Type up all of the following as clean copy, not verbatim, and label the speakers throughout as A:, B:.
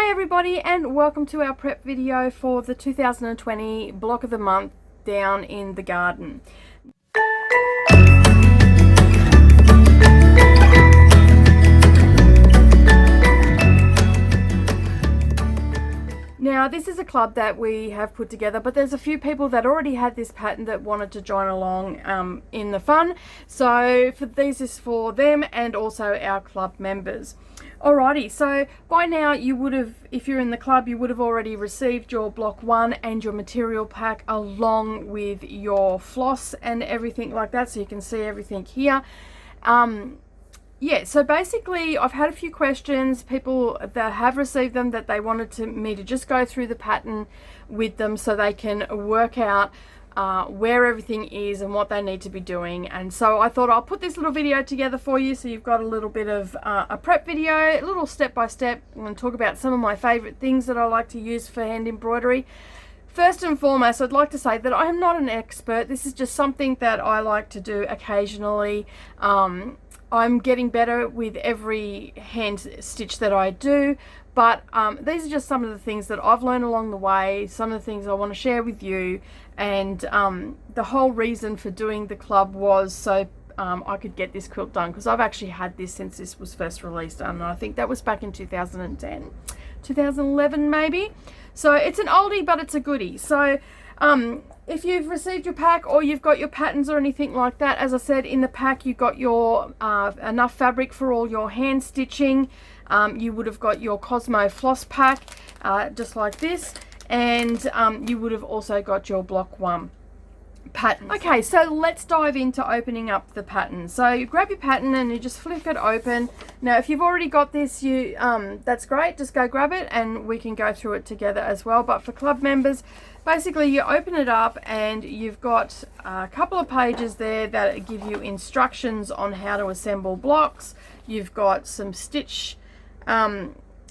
A: Hi everybody, and welcome to our prep video for the 2020 block of the month down in the garden. Now this is a club that we have put together, but there's a few people that already had this pattern that wanted to join along in the fun. So this is for them and also our club members. Alrighty, so by now you would have, if you're in the club, you would have already received your block 1 and your material pack along with your floss and everything like that, so you can see everything here. Yeah, so basically I've had a few questions, people that have received them, that they wanted me to just go through the pattern with them so they can work out where everything is and what they need to be doing. And so I thought I'll put this little video together for you so you've got a little bit of a prep video, a little step by step. I'm going to talk about some of my favorite things that I like to use for hand embroidery. First and foremost, I'd like to say that I am not an expert. This is just something that I like to do occasionally. I'm getting better with every hand stitch that I do, but these are just some of the things that I've learned along the way, some of the things I want to share with you. And the whole reason for doing the club was so I could get this quilt done, because I've actually had this since this was first released, and I think that was back in 2010, 2011 maybe. So it's an oldie, but it's a goodie. So if you've received your pack or you've got your patterns or anything like that, as I said, in the pack you've got your enough fabric for all your hand stitching. You would have got your Cosmo floss pack, just like this, and you would have also got your block 1 pattern. Okay, so let's dive into opening up the pattern. So you grab your pattern and you just flick it open. Now if you've already got this, you that's great, just go grab it and we can go through it together as well. But for club members, basically you open it up and you've got a couple of pages there that give you instructions on how to assemble blocks. You've got some stitch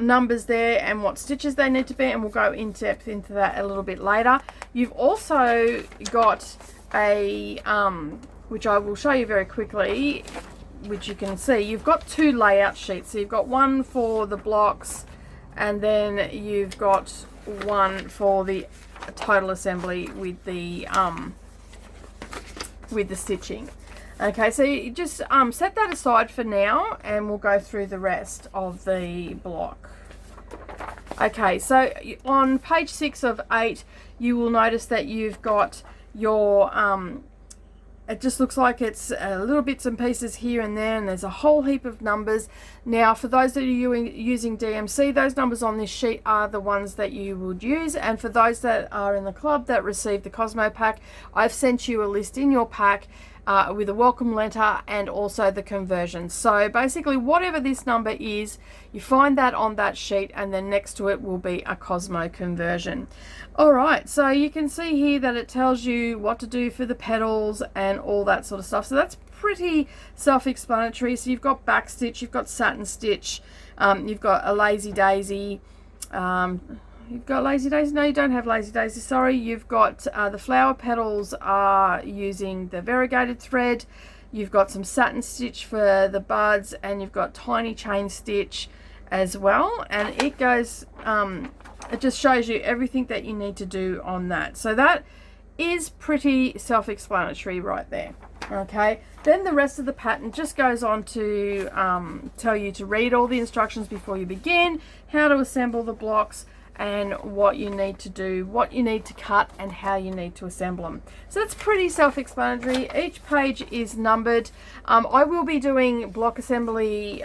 A: numbers there and what stitches they need to be, and we'll go in depth into that a little bit later. You've also got a which I will show you very quickly, which you can see, you've got 2 layout sheets. So you've got one for the blocks and then you've got one for the total assembly with the stitching. Okay, so you just set that aside for now and we'll go through the rest of the block. Okay, so on page 6 of 8 you will notice that you've got your it just looks like it's little bits and pieces here and there, and there's a whole heap of numbers. Now for those that are using DMC, those numbers on this sheet are the ones that you would use, and for those that are in the club that received the Cosmo pack, I've sent you a list in your pack with a welcome letter and also the conversion. So basically whatever this number is, you find that on that sheet, and then next to it will be a Cosmo conversion. Alright, so you can see here that it tells you what to do for the petals and all that sort of stuff. So that's pretty self-explanatory. So you've got back stitch, you've got satin stitch, you've got a lazy daisy, you've got lazy daisy, no you don't have lazy daisy, sorry. You've got the flower petals are using the variegated thread, you've got some satin stitch for the buds, and you've got tiny chain stitch as well, and it goes it just shows you everything that you need to do on that. So that is pretty self-explanatory right there. Okay, then the rest of the pattern just goes on to tell you to read all the instructions before you begin, how to assemble the blocks, and what you need to do, what you need to cut, and how you need to assemble them. So that's pretty self-explanatory. Each page is numbered. I will be doing block assembly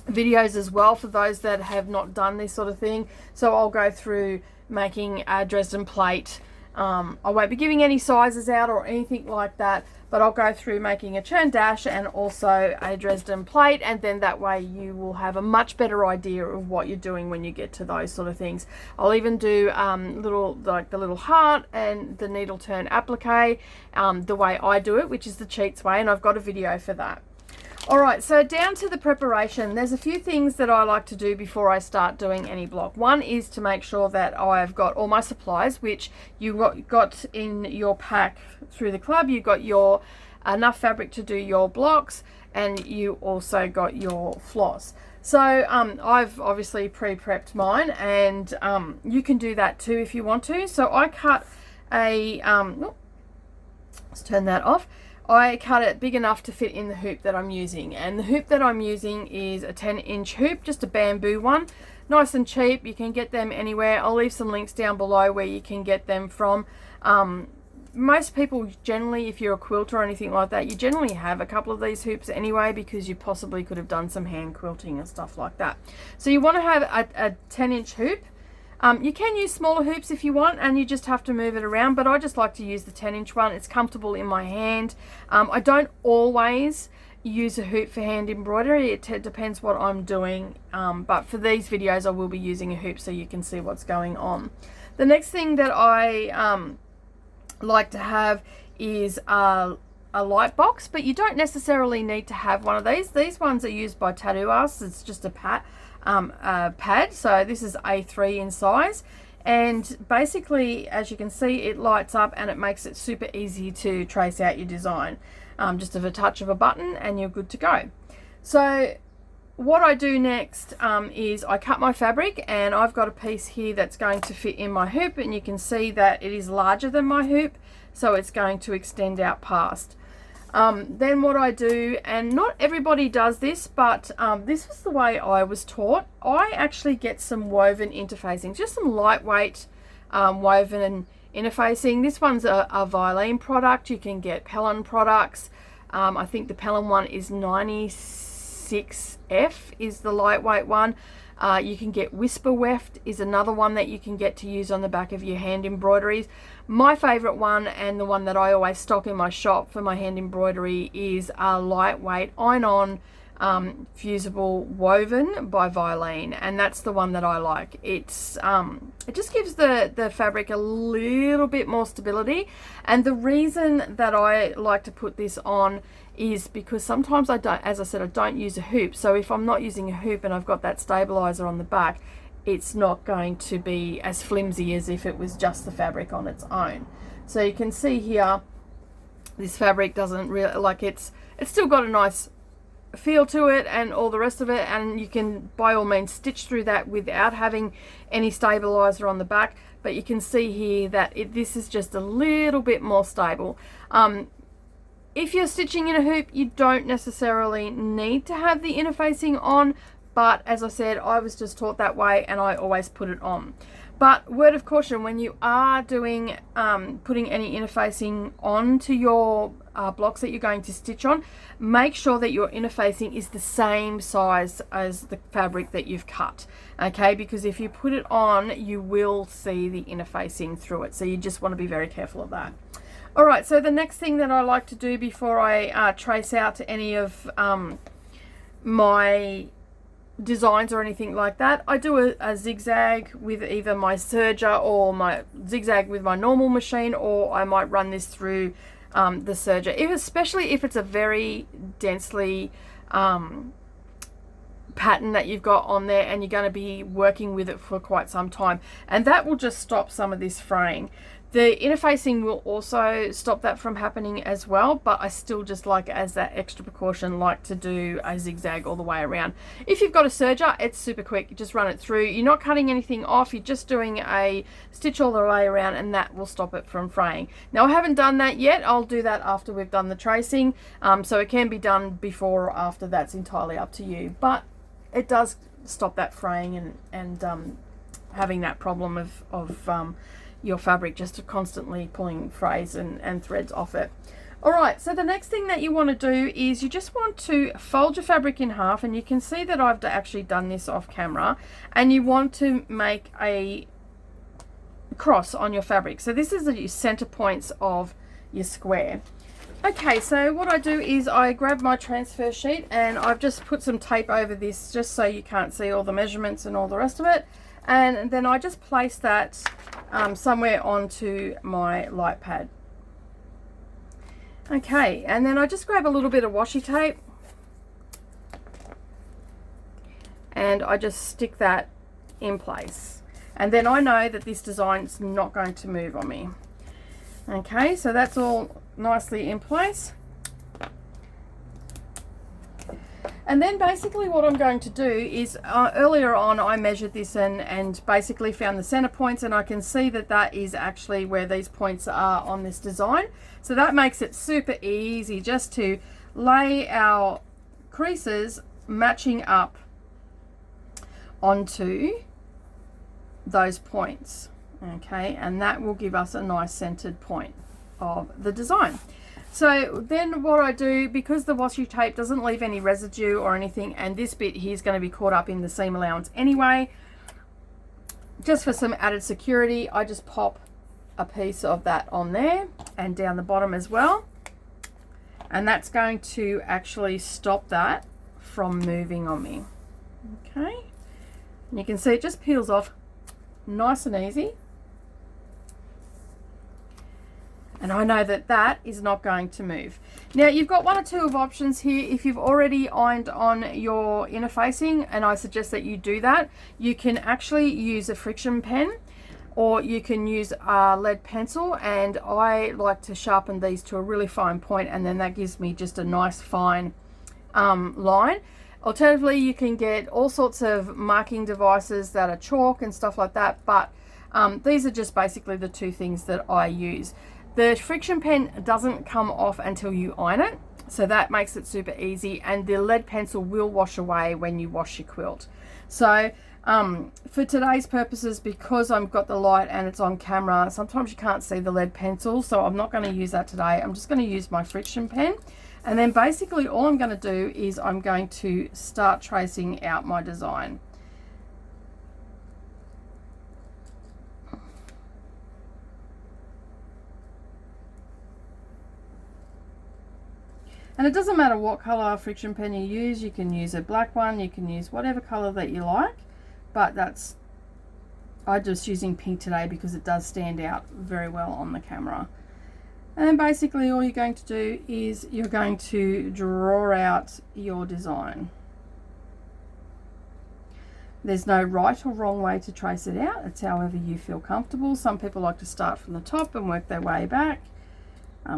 A: videos as well for those that have not done this sort of thing. So I'll go through making a Dresden plate. I won't be giving any sizes out or anything like that, but I'll go through making a churn dash and also a Dresden plate, and then that way you will have a much better idea of what you're doing when you get to those sort of things. I'll even do like the little heart and the needle turn applique the way I do it, which is the cheats way, and I've got a video for that. Alright, so down to the preparation, there's a few things that I like to do before I start doing any block. One is to make sure that I've got all my supplies, which you got in your pack through the club. You've got your enough fabric to do your blocks, and you also got your floss. So I've obviously pre-prepped mine, and you can do that too if you want to. So I cut a, let's turn that off. I cut it big enough to fit in the hoop that I'm using, and the hoop that I'm using is a 10-inch hoop, just a bamboo one, nice and cheap. You can get them anywhere. I'll leave some links down below where you can get them from. Most people generally, if you're a quilter or anything like that, you generally have a couple of these hoops anyway, because you possibly could have done some hand quilting and stuff like that. So you want to have a 10-inch hoop. You can use smaller hoops if you want, and you just have to move it around, but I just like to use the 10-inch one. It's comfortable in my hand. I don't always use a hoop for hand embroidery. It depends what I'm doing, but for these videos I will be using a hoop so you can see what's going on. The next thing that I like to have is a light box, but you don't necessarily need to have one of these. These ones are used by tattoo artists. It's just a pad. So this is A3 in size, and basically, as you can see, it lights up and it makes it super easy to trace out your design. Just with a touch of a button and you're good to go. So what I do next is I cut my fabric, and I've got a piece here that's going to fit in my hoop, and you can see that it is larger than my hoop, so it's going to extend out past. Then what I do, and not everybody does this, but this was the way I was taught. I actually get some woven interfacing, just some lightweight woven interfacing. This one's a Leanne product. You can get Pellon products. I think the Pellon one is 96F is the lightweight one. You can get Whisper Weft is another one that you can get to use on the back of your hand embroideries. My favorite one, and the one that I always stock in my shop for my hand embroidery, is a lightweight iron-on fusible woven by Leanne, and that's the one that I like. It's it just gives the fabric a little bit more stability, and the reason that I like to put this on is because sometimes I don't, as I said, I don't use a hoop. So if I'm not using a hoop and I've got that stabilizer on the back, it's not going to be as flimsy as if it was just the fabric on its own. So you can see here, this fabric doesn't really, like, it's still got a nice feel to it and all the rest of it, and you can by all means stitch through that without having any stabilizer on the back, but you can see here that this is just a little bit more stable. If you're stitching in a hoop, you don't necessarily need to have the interfacing on, but as I said, I was just taught that way and I always put it on. But word of caution, when you are doing putting any interfacing onto your blocks that you're going to stitch on, make sure that your interfacing is the same size as the fabric that you've cut, okay? Because if you put it on, you will see the interfacing through it, so you just want to be very careful of that. All right, so the next thing that I like to do before I trace out any of my designs or anything like that, I do a zigzag with either my serger or my zigzag with my normal machine, or I might run this through the serger, especially if it's a very densely pattern that you've got on there and you're going to be working with it for quite some time, and that will just stop some of this fraying. The interfacing will also stop that from happening as well, but I still just like, as that extra precaution, like to do a zigzag all the way around. If you've got a serger, it's super quick. You just run it through. You're not cutting anything off. You're just doing a stitch all the way around, and that will stop it from fraying. Now, I haven't done that yet. I'll do that after we've done the tracing. So it can be done before or after. That's entirely up to you. But it does stop that fraying and having that problem of your fabric just constantly pulling frays and threads off it. All right, so the next thing that you want to do is you just want to fold your fabric in half, and you can see that I've actually done this off camera, and you want to make a cross on your fabric. So this is the center points of your square. Okay, so what I do is I grab my transfer sheet, and I've just put some tape over this just so you can't see all the measurements and all the rest of it, and then I just place that somewhere onto my light pad. Okay, and then I just grab a little bit of washi tape and I just stick that in place, and then I know that this design's not going to move on me. Okay, so that's all nicely in place. And then basically what I'm going to do is earlier on I measured this and basically found the center points, and I can see that that is actually where these points are on this design. So that makes it super easy just to lay our creases matching up onto those points. Okay, and that will give us a nice centered point of the design. So then what I do, because the washi tape doesn't leave any residue or anything, and this bit here is going to be caught up in the seam allowance anyway, just for some added security, I just pop a piece of that on there and down the bottom as well, and that's going to actually stop that from moving on me. Okay, and you can see it just peels off nice and easy. And I know that that is not going to move. Now you've got one or two of options here. If you've already ironed on your inner facing, and I suggest that you do that, you can actually use a friction pen, or you can use a lead pencil, and I like to sharpen these to a really fine point, and then that gives me just a nice fine line. Alternatively, you can get all sorts of marking devices that are chalk and stuff like that, but these are just basically the two things that I use. The friction pen doesn't come off until you iron it, so that makes it super easy, and the lead pencil will wash away when you wash your quilt. So for today's purposes, because I've got the light and it's on camera, sometimes you can't see the lead pencil, so I'm not going to use that today. I'm just going to use my friction pen, and then basically all I'm going to do is I'm going to start tracing out my design. And it doesn't matter what color friction pen you use. You can use a black one, you can use whatever color that you like, but I'm just using pink today because it does stand out very well on the camera. And then basically all you're going to do is you're going to draw out your design. There's no right or wrong way to trace it out. It's however you feel comfortable. Some people like to start from the top and work their way back.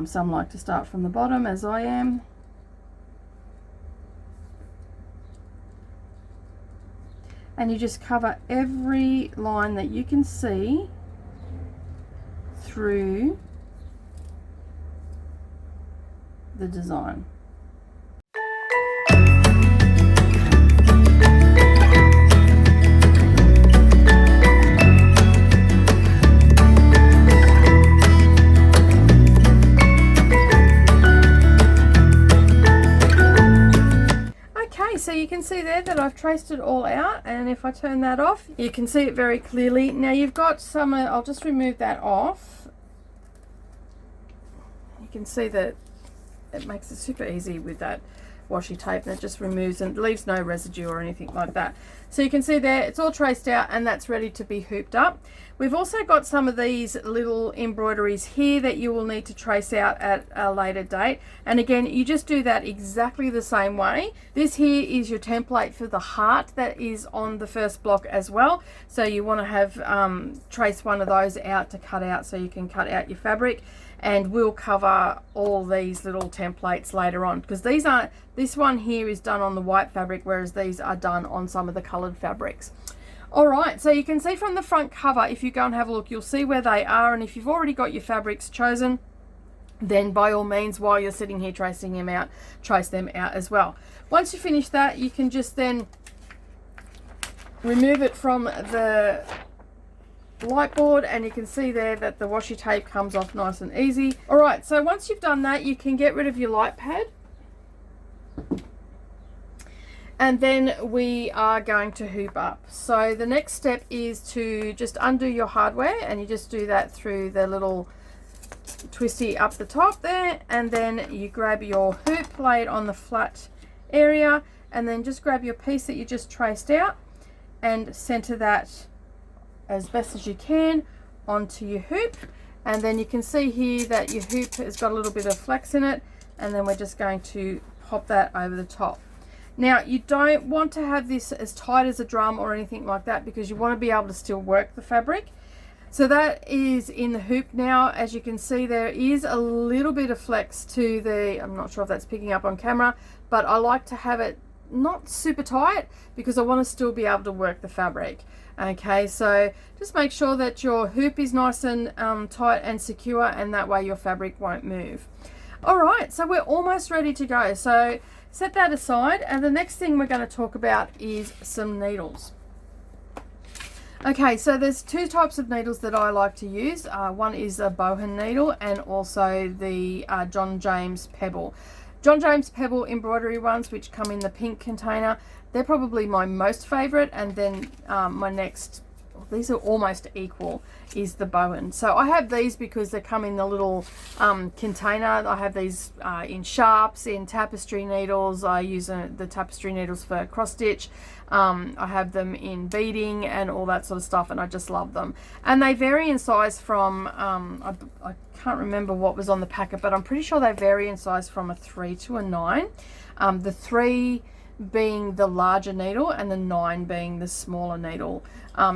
A: Some like to start from the bottom, as I am. And you just cover every line that you can see through the design. So you can see there that I've traced it all out, and if I turn that off you can see it very clearly. Now you've got some, I'll just remove that off. You can see that it makes it super easy with that washi tape, and it just removes and leaves no residue or anything like that. So you can see there it's all traced out and that's ready to be hooped up. We've also got some of these little embroideries here that you will need to trace out at a later date, and again you just do that exactly the same way. This here is your template for the heart that is on the first block as well, so you want to have trace one of those out to cut out so you can cut out your fabric. And we'll cover all these little templates later on, because this one here is done on the white fabric, whereas these are done on some of the colored fabrics. All right, so you can see from the front cover, if you go and have a look, you'll see where they are, and if you've already got your fabrics chosen, then by all means, while you're sitting here tracing them out, trace them out as well. Once you finish that, you can just then remove it from the light board, and you can see there that the washi tape comes off nice and easy. All right, so once you've done that, you can get rid of your light pad, and then we are going to hoop up. So the next step is to just undo your hardware, and you just do that through the little twisty up the top there, and then you grab your hoop, lay it on the flat area, and then just grab your piece that you just traced out and center that as best as you can onto your hoop. And then you can see here that your hoop has got a little bit of flex in it, and then we're just going to pop that over the top. Now you don't want to have this as tight as a drum or anything like that, because you want to be able to still work the fabric. So that is in the hoop now. As you can see, there is a little bit of flex to the, I'm not sure if that's picking up on camera, but I like to have it not super tight, because I want to still be able to work the fabric. Okay, so just make sure that your hoop is nice and tight and secure, and that way your fabric won't move. All right, so we're almost ready to go. So set that aside, and the next thing we're going to talk about is some needles. Okay, so there's two types of needles that I like to use. One is a bohan needle, and also the John James Pebble. John James Pebble embroidery ones, which come in the pink container, they're probably my most favorite, and then my next, these are almost equal, is the bohan. So I have these because they come in the little container. I have these in sharps, in tapestry needles. I use the tapestry needles for cross stitch. I have them in beading and all that sort of stuff, and I just love them. And they vary in size from, I can't remember what was on the packet, but I'm pretty sure they vary in size from a 3 to a 9. The 3 being the larger needle and the 9 being the smaller needle.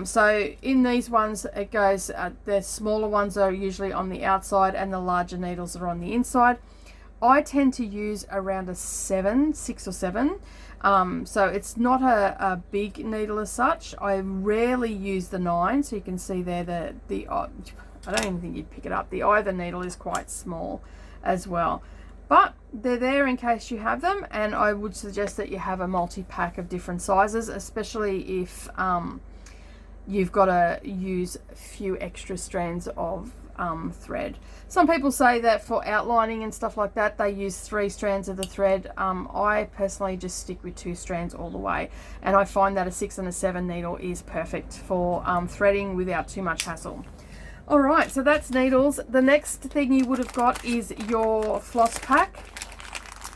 A: So in these ones, it goes, the smaller ones are usually on the outside and the larger needles are on the inside. I tend to use around a 6 or 7. So it's not a big needle as such. I rarely use the 9, so you can see there I don't even think you'd pick it up. The eye of the needle is quite small as well. But they're there in case you have them, and I would suggest that you have a multi-pack of different sizes, especially if you've got to use a few extra strands of thread. Some people say that for outlining and stuff like that, they use 3 strands of the thread. I personally just stick with 2 strands all the way, and I find that a 6 and a 7 needle is perfect for threading without too much hassle. All right, so that's needles. The next thing you would have got is your floss pack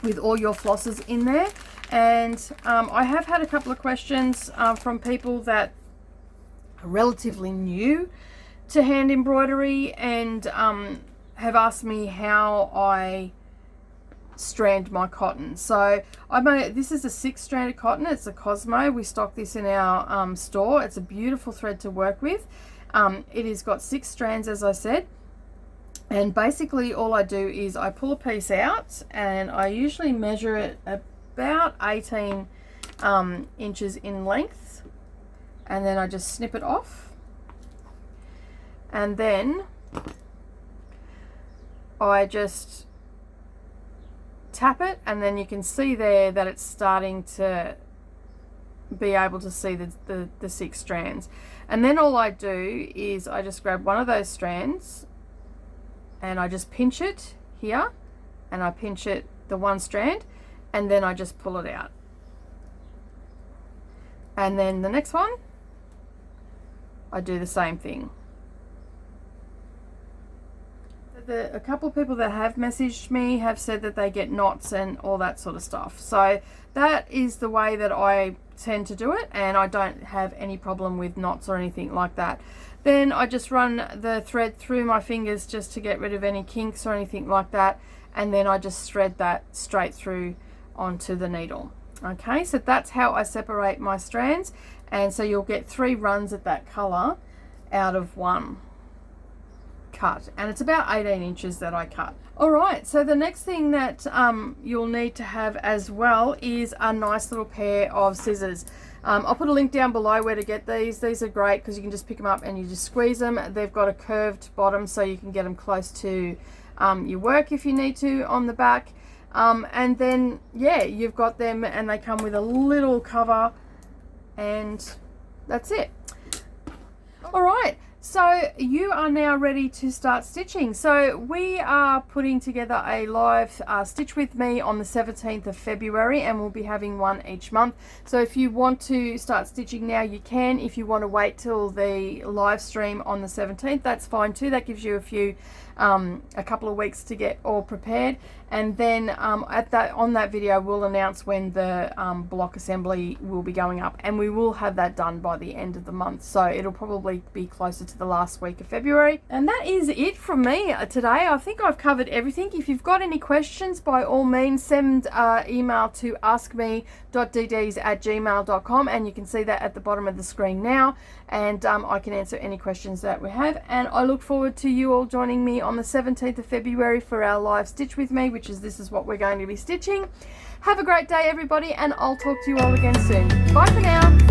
A: with all your flosses in there. And I have had a couple of questions from people that are relatively new to hand embroidery, and have asked me how I strand my cotton. So this is a 6-stranded cotton. It's a Cosmo. We stock this in our store. It's a beautiful thread to work with. It has got 6 strands, as I said, and basically all I do is I pull a piece out, and I usually measure it about 18 inches in length, and then I just snip it off, and then I just tap it, and then you can see there that it's starting to be able to see the 6 strands. And then all I do is I just grab one of those strands and I just pinch it here, and I pinch it the one strand, and then I just pull it out. And then the next one, I do the same thing. A couple of people that have messaged me have said that they get knots and all that sort of stuff. So that is the way that I tend to do it, and I don't have any problem with knots or anything like that. Then I just run the thread through my fingers just to get rid of any kinks or anything like that, and then I just thread that straight through onto the needle. Okay, so that's how I separate my strands, and so you'll get 3 runs at that color out of 1 cut, and it's about 18 inches that I cut. All right, so the next thing that you'll need to have as well is a nice little pair of scissors. I'll put a link down below where to get these. These are great because you can just pick them up and you just squeeze them. They've got a curved bottom, so you can get them close to your work if you need to on the back. And then, yeah, you've got them, and they come with a little cover, and that's it. All right. So you are now ready to start stitching. So we are putting together a live stitch with me on the 17th of February, and we'll be having one each month. So if you want to start stitching now, you can. If you want to wait till the live stream on the 17th, that's fine too. That gives you a couple of weeks to get all prepared, and then on that video we'll announce when the block assembly will be going up, and we will have that done by the end of the month, so it'll probably be closer into the last week of February. And that is it from me today. I think I've covered everything. If you've got any questions, by all means send email to askme.dds@gmail.com, and you can see that at the bottom of the screen now, and I can answer any questions that we have. And I look forward to you all joining me on the 17th of February for our live Stitch With Me, which is this is what we're going to be stitching. Have a great day, everybody, and I'll talk to you all again soon. Bye for now.